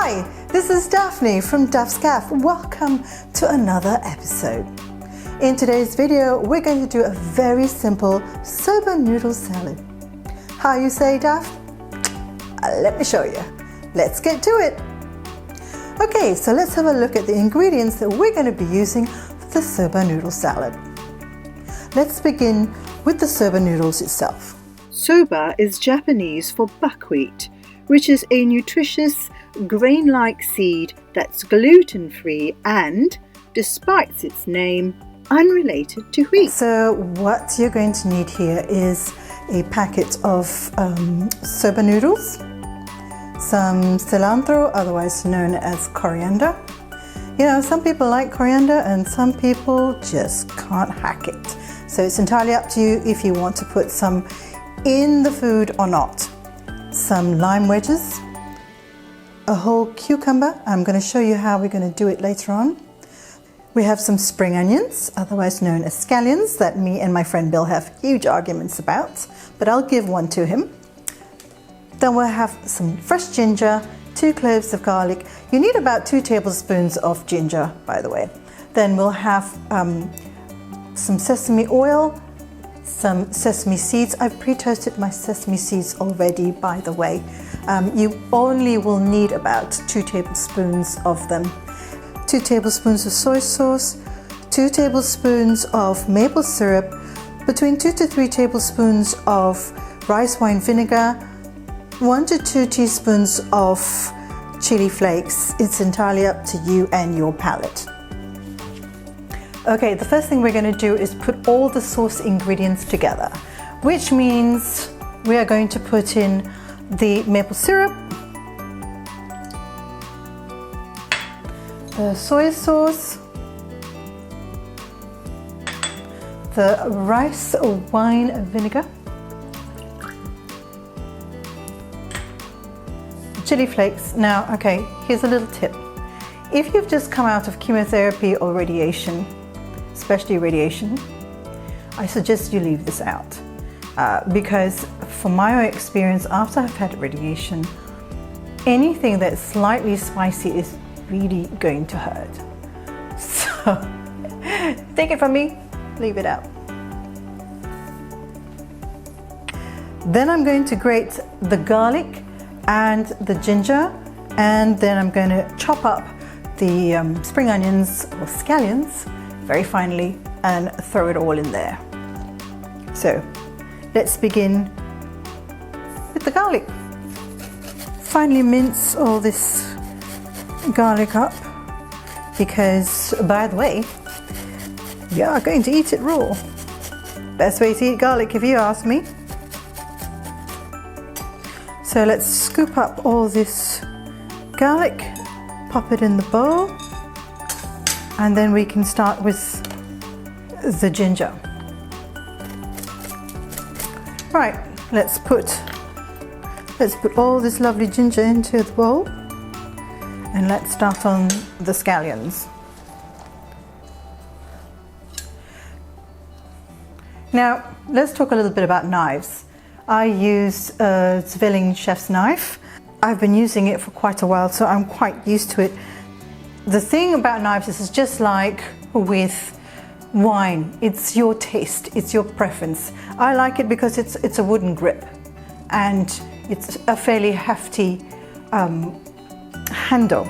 Hi, this is Daphne from Daph's Cafe. Welcome to another episode. In today's video, we're going to do a very simple soba noodle salad. How you say, Daph? Let me show you. Let's get to it. Okay, so let's have a look at the ingredients that we're going to be using for the soba noodle salad. Let's begin with the soba noodles itself. Soba is Japanese for buckwheat, which is a nutritious, grain-like seed that's gluten-free and, despite its name, unrelated to wheat. So what you're going to need here is a packet of soba noodles, some cilantro, otherwise known as coriander. You know, some people like coriander and some people just can't hack it. So it's entirely up to you if you want to put some in the food or not. Some lime wedges, a whole cucumber. I'm going to show you how we're going to do it later on. We have some spring onions, otherwise known as scallions, that me and my friend Bill have huge arguments about, but I'll give one to him. Then we'll have some fresh ginger, 2 cloves of garlic. You need about 2 tablespoons of ginger, by the way. Then we'll have some sesame oil, some sesame seeds. I've pre-toasted my sesame seeds already, by the way. You only will need about 2 tablespoons of them. 2 tablespoons of soy sauce, 2 tablespoons of maple syrup, between 2 to 3 tablespoons of rice wine vinegar, 1 to 2 teaspoons of chili flakes. It's entirely up to you and your palate. Okay, the first thing we're going to do is put all the sauce ingredients together, which means we are going to put in the maple syrup, the soy sauce, the rice wine vinegar, chili flakes. Now, okay, here's a little tip. If you've just come out of chemotherapy or radiation, especially radiation, I suggest you leave this out because from my own experience, after I've had radiation, anything that's slightly spicy is really going to hurt. So take it from me, leave it out. Then I'm going to grate the garlic and the ginger, and then I'm going to chop up the spring onions or scallions very finely and throw it all in there. So let's begin with the garlic. Finely mince all this garlic up because, by the way, we are going to eat it raw. Best way to eat garlic if you ask me. So let's scoop up all this garlic, pop it in the bowl, and then we can start with the ginger. Right, let's put all this lovely ginger into the bowl, and let's start on the scallions. Now, let's talk a little bit about knives. I use a Scallion chef's knife. I've been using it for quite a while, so I'm quite used to it. The thing about knives is it's just like with wine. It's your taste, it's your preference. I like it because it's a wooden grip and it's a fairly hefty handle.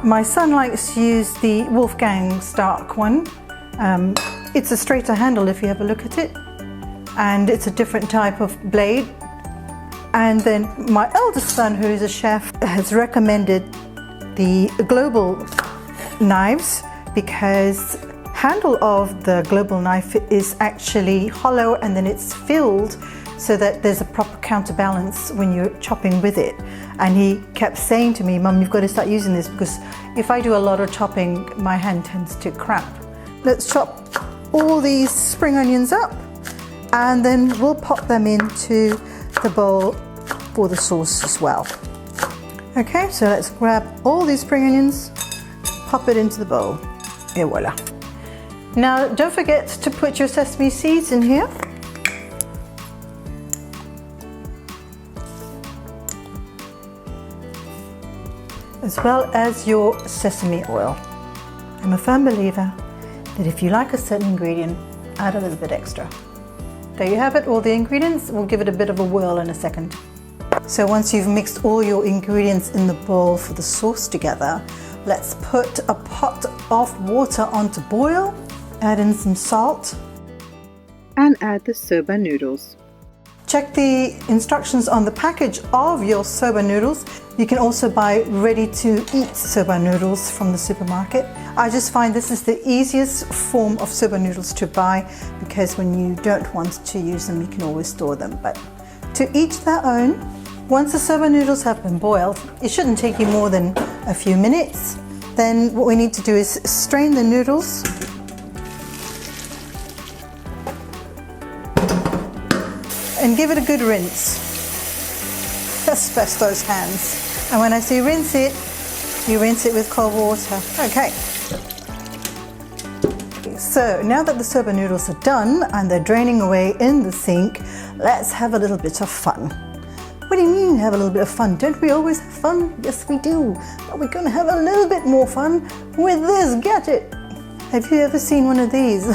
My son likes to use the Wolfgang Stark one. It's a straighter handle if you have a look at it, and it's a different type of blade. And then my eldest son, who is a chef, has recommended the global knives because handle of the global knife is actually hollow and then it's filled so that there's a proper counterbalance when you're chopping with it. And he kept saying to me, Mum, you've got to start using this because if I do a lot of chopping, my hand tends to cramp. Let's chop all these spring onions up and then we'll pop them into the bowl for the sauce as well. Okay, so let's grab all these spring onions, pop it into the bowl, et voila. Now don't forget to put your sesame seeds in here. as well as your sesame oil. I'm a firm believer that if you like a certain ingredient, add a little bit extra. There you have it, all the ingredients. We'll give it a bit of a whirl in a second. So once you've mixed all your ingredients in the bowl for the sauce together, let's put a pot of water on to boil, add in some salt, and add the soba noodles. Check the instructions on the package of your soba noodles. You can also buy ready-to-eat soba noodles from the supermarket. I just find this is the easiest form of soba noodles to buy because when you don't want to use them, you can always store them. But to each their own. Once the soba noodles have been boiled, it shouldn't take you more than a few minutes. Then what we need to do is strain the noodles. And give it a good rinse. Just press those hands. And when I say rinse it, you rinse it with cold water. Okay. So now that the soba noodles are done and they're draining away in the sink, let's have a little bit of fun. What do you mean have a little bit of fun? Don't we always have fun? Yes, we do. But we're going to have a little bit more fun with this gadget. Have you ever seen one of these?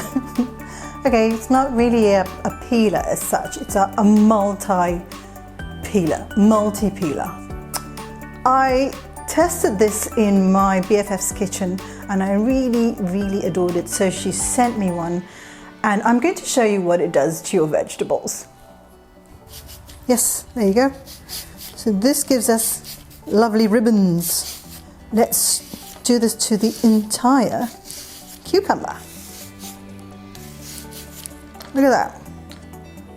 Okay, it's not really a peeler as such. It's a multi-peeler. I tested this in my BFF's kitchen and I really adored it. So she sent me one and I'm going to show you what it does to your vegetables. Yes, there you go. So this gives us lovely ribbons. Let's do this to the entire cucumber. Look at that.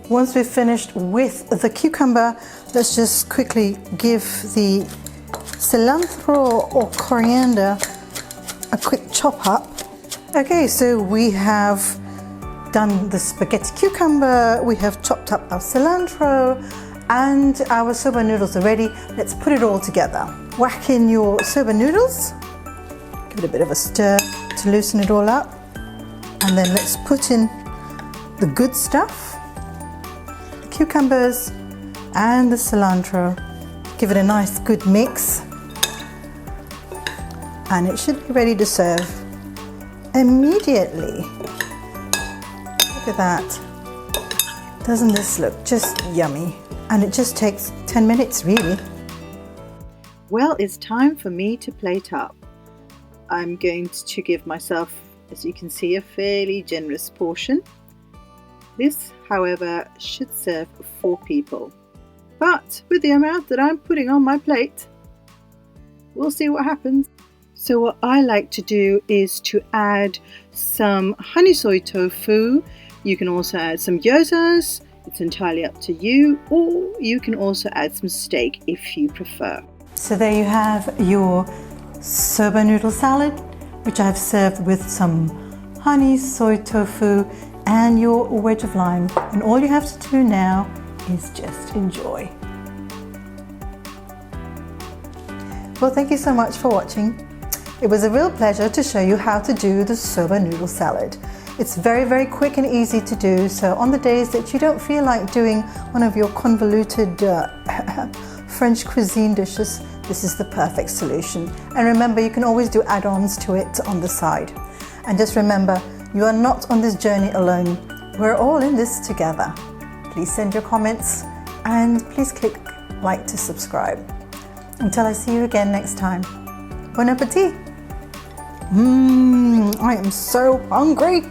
Once we've finished with the cucumber, let's just quickly give the cilantro or coriander a quick chop up. Okay, so we have done the spaghetti cucumber, we have chopped up our cilantro, and our soba noodles are ready. Let's put it all together. Whack in your soba noodles, give it a bit of a stir to loosen it all up, and then let's put in the good stuff, the cucumbers and the cilantro. Give it a nice good mix, and it should be ready to serve immediately. Look at that. Doesn't this look just yummy? And it just takes 10 minutes really. Well, it's time for me to plate up. I'm going to give myself, as you can see, a fairly generous portion. This, however, should serve 4 people. But with the amount that I'm putting on my plate, we'll see what happens. So what I like to do is to add some honey soy tofu. You can also add some gyozas. It's entirely up to you, or you can also add some steak if you prefer. So there you have your soba noodle salad, which I've served with some honey soy tofu and your wedge of lime. And all you have to do now is just enjoy. Well, thank you so much for watching. It was a real pleasure to show you how to do the soba noodle salad. It's very quick and easy to do, so on the days that you don't feel like doing one of your convoluted French cuisine dishes, this is the perfect solution. And remember, you can always do add-ons to it on the side. And just remember, you are not on this journey alone. We're all in this together. Please send your comments and please click like to subscribe. Until I see you again next time. Bon appetit! I am so hungry!